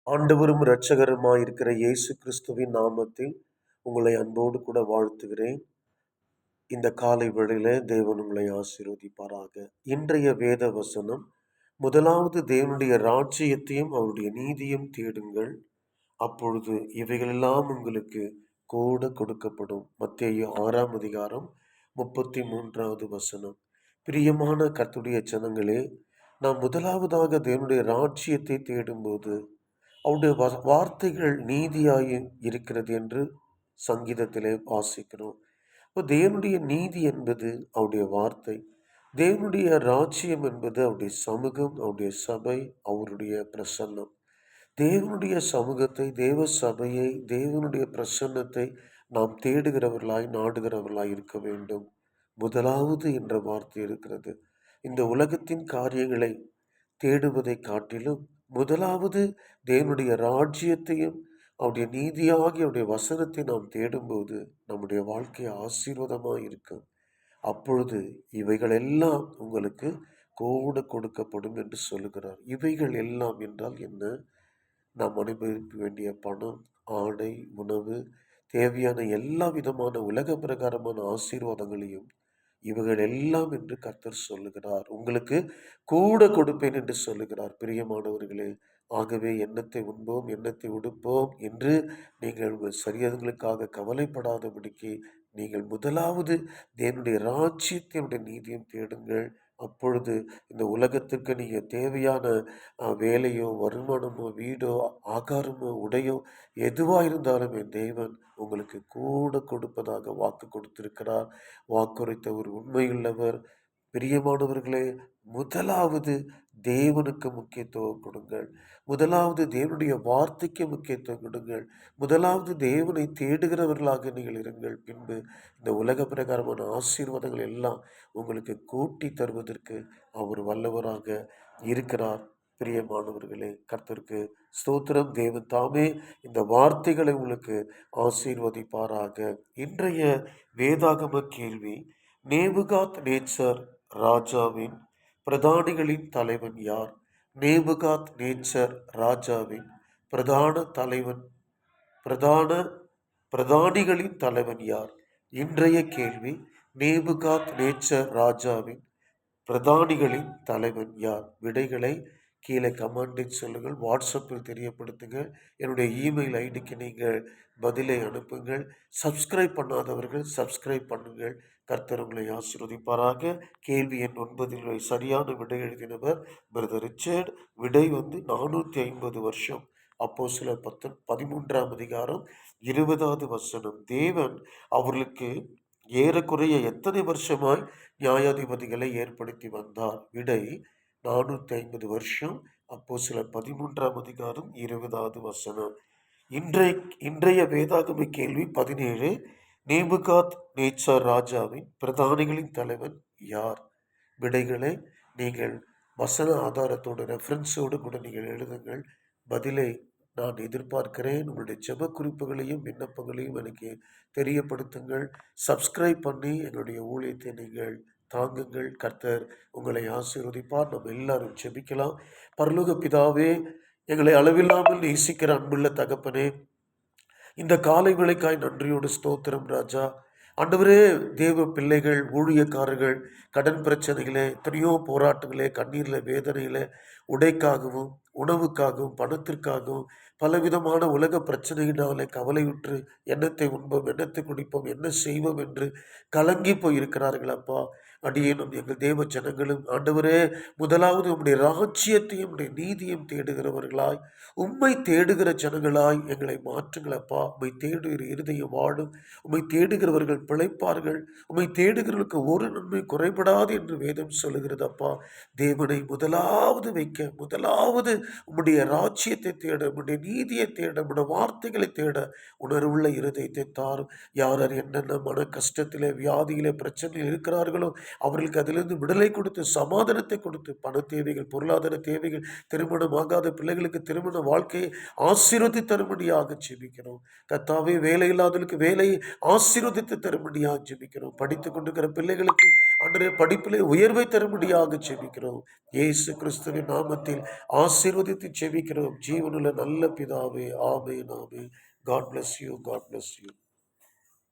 ஆண்டவரும் இரட்சகருமாயிருக்கிற இயேசு கிறிஸ்துவின் நாமத்தில் உங்களை அன்போடு கூட வாழ்த்துகிறேன். இந்த காலை வேளையில தேவன் உங்களை ஆசீர்வதிப்பாராக. இன்றைய வேத வசனம், முதலாவது தேவனுடைய ராஜ்யத்தையும் அவருடைய நீதியும் தேடுங்கள், அப்பொழுது இவைகளெல்லாம் உங்களுக்கு கூட கொடுக்கப்படும். மத்தேயு 6ஆம் அதிகாரம் 33வது வசனம். பிரியமான கர்த்தருடைய ஜனங்களே, நாம் முதலாவதாக தேவனுடைய ராஜ்யத்தை தேடும்போது அவருடைய வார்த்தைகள் நீதியாய் இருக்கிறது என்று சங்கீதத்திலே வாசிக்கிறோம். இப்போ தேவனுடைய நீதி என்பது அவருடைய வார்த்தை, தேவனுடைய ராஜ்யம் என்பது அவருடைய சமூகம், அவருடைய சபை, அவருடைய பிரசன்னம். தேவனுடைய சமூகத்தை, தேவ சபையை, தேவனுடைய பிரசன்னத்தை நாம் தேடுகிறவர்களாய் நாடுகிறவர்களாய் இருக்க வேண்டும். முதலாவது என்ற வார்த்தை இருக்கிறது. இந்த உலகத்தின் காரியங்களை தேடுவதை காட்டிலும் முதலாவது தேவனுடைய ராஜ்யத்தையும் அவருடைய நீதியாகி அவருடைய வசனத்தை நாம் தேடும்போது நம்முடைய வாழ்க்கை ஆசீர்வாதமாக இருக்கும். அப்பொழுது இவைகள் எல்லாம் உங்களுக்கு கூட கொடுக்கப்படும் என்று சொல்லுகிறார். இவைகள் எல்லாம் என்றால் என்ன? நாம் அனுபவிக்க வேண்டிய பணம், ஆடை, உணவு, தேவையான எல்லா விதமான உலக பிரகாரமான ஆசீர்வாதங்களையும் இவைகள் எல்லாம் என்று கர்த்தர் சொல்லுகிறார். உங்களுக்கு கூட கொடுப்பேன் என்று சொல்லுகிறார். பிரியமானவர்களே, ஆகவே எண்ணத்தை உண்போம், எண்ணத்தை உடுப்போம் என்று நீங்கள் உங்கள் சரீரங்களுக்காக கவலைப்படாதபடிக்கு நீங்கள் முதலாவது தேவனுடைய ராஜ்யத்தினுடைய நீதியும் தேடுங்கள். அப்பொழுது இந்த உலகத்திற்கு நீங்கள் தேவையான வேலையோ, வருமானமோ, வீடோ, ஆகாரமோ, உடையோ எதுவாக இருந்தாலும் என் தேவன் உங்களுக்கு கூட கொடுப்பதாக வாக்கு கொடுத்திருக்கிறார். வாக்குரைத்த ஒரு உண்மையுள்ளவர். பிரியமானவர்களே, முதலாவது தேவனுக்கு முக்கியத்துவம் கொடுங்கள். முதலாவது தேவனுடைய வார்த்தைக்கு முக்கியத்துவம் கொடுங்கள். முதலாவது தேவனை தேடுகிறவர்களாக நீங்கள் இருங்கள். பின்பு இந்த உலக பிரகாரமான ஆசீர்வாதங்கள் எல்லாம் உங்களுக்கு கூட்டி தருவதற்கு அவர் வல்லவராக இருக்கிறார். பிரியமானவர்களே, கர்த்தருக்கு ஸ்தோத்திரம். தேவன் தாமே இந்த வார்த்தைகளை உங்களுக்கு ஆசீர்வதிப்பாராக. இன்றைய வேதாகம கேள்வி, நேபுகாத் நேச்சர் ராஜாவின் பிரதானிகளின் தலைவன் யார்? நேபுகாத் நேச்சர் ராஜாவின் பிரதானிகளின் தலைவன் யார்? இன்றைய கேள்வி, நேபுகாத் நேச்சர் ராஜாவின் பிரதானிகளின் தலைவன் யார்? விடைகளை கீழே கமெண்டில் சொல்லுங்கள், வாட்ஸ்அப்பில் தெரியப்படுத்துங்கள், என்னுடைய இமெயில் ஐடிக்கு நீங்கள் பதிலை அனுப்புங்கள். சப்ஸ்கிரைப் பண்ணாதவர்கள் சப்ஸ்கிரைப் பண்ணுங்கள். கர்த்தர் உங்களை ஆசீர்வதிப்பாராக. கேள்வி எண் 9 சரியான விடை எழுதினவர் பிரதர் ரிச்சர்ட். விடை 450 வருஷம். அப்போஸ்தலர் 13ஆம் அதிகாரம் 20வது வசனம். தேவன் அவர்களுக்கு ஏறக்குறைய எத்தனை வருஷமாய் நியாயாதிபதிகளை ஏற்படுத்தி வந்தார்? விடை 450 வருஷம். அப்போஸ்தலர் 13ஆம் அதிகாரம் 20வது வசனம். இன்றைய வேதாகம கேள்வி 17, நேபுகாத் நேச்சார் ராஜாவின் பிரதானிகளின் தலைவன் யார்? விடைகளை நீங்கள் வசன ஆதாரத்தோடு, ரெஃபரன்ஸோடு கூட நீங்கள் எழுதுங்கள். பதிலை நான் எதிர்பார்க்கிறேன். உங்களுடைய ஜெப குறிப்புகளையும் விண்ணப்பங்களையும் எனக்கு தெரியப்படுத்துங்கள். சப்ஸ்கிரைப் பண்ணி எங்களுடைய ஊழியத்தை நீங்கள் தாங்குங்கள். கர்த்தர் உங்களை ஆசீர்வதிப்பார். நம்ம எல்லாரும் ஜெபிக்கலாம். பரலோக பிதாவே, எங்களை அளவில்லாமல் நேசிக்கிற அன்புள்ள தகப்பனே, இந்த காலை வேளைக்காய் நன்றியோடு ஸ்தோத்திரம் ராஜா. ஆண்டவரே, தேவ பிள்ளைகள், ஊழியக்காரர்கள் கடன் பிரச்சனைகளே, எத்தனையோ போராட்டங்களே, கண்ணீரில், வேதனையில், உடைக்காகவும் உணவுக்காகவும் பணத்திற்காகவும் பலவிதமான உலக பிரச்சனையினாலே கவலையுற்று எண்ணத்தை உண்போம், எண்ணத்தை குடிப்போம், என்ன செய்வோம் என்று கலங்கி போயிருக்கிறார்கள் அப்பா. அடியேனும் எங்கள் தேவ ஜனங்களும் ஆண்டவரே, முதலாவது உம்முடைய ராஜ்யத்தையும் உம்முடைய நீதியும் தேடுகிறவர்களாய், உம்மை தேடுகிற ஜனங்களாய் எங்களை மாற்றுங்களப்பா. உம்மை தேடுகிற இருதயம் வாழும். உம்மை தேடுகிறவர்கள் பிழைப்பார்கள். உம்மை தேடுகிறவர்களுக்கு ஒரு நன்மை குறைபடாது என்று வேதம் சொல்லுகிறதப்பா. தேவனை முதலாவது வைக்க, முதலாவது உம்முடைய ராஜ்யத்தை தேட, உம்முடைய நீதியை தேட, உம்முடைய வார்த்தைகளை தேட உணர்வுள்ள இருதயத்தை தாரும். யார் என்னென்ன மன கஷ்டத்திலே, வியாதியிலே, பிரச்சனையில் இருக்கிறார்களோ அவர்களுக்கு அதிலிருந்து விடுதலை கொடுத்து, சமாதானத்தை கொடுத்து, பண தேவைகள், பொருளாதார தேவைகள், திருமணமாகாத பிள்ளைகளுக்கு திருமண வாழ்க்கையை ஆசீர்வதி தரும்படியாக ஜெபிக்கிறோம். கர்த்தாவே, வேலை இல்லாதவர்களுக்கு வேலையை ஆசீர்வதித்து தரும்படியாக ஜெபிக்கிறோம். படித்துக் கொண்டிருக்கிற பிள்ளைகளுக்கு ஆண்டவரே, படிப்பிலே உயர்வை தரும்படியாக ஜெபிக்கிறோம். இயேசு கிறிஸ்துவின் நாமத்தில் ஆசீர்வதித்து ஜெபிக்கிறோம். ஜீவனுள்ள நல்ல பிதாவே, ஆமென், ஆமென். God bless you, God bless you.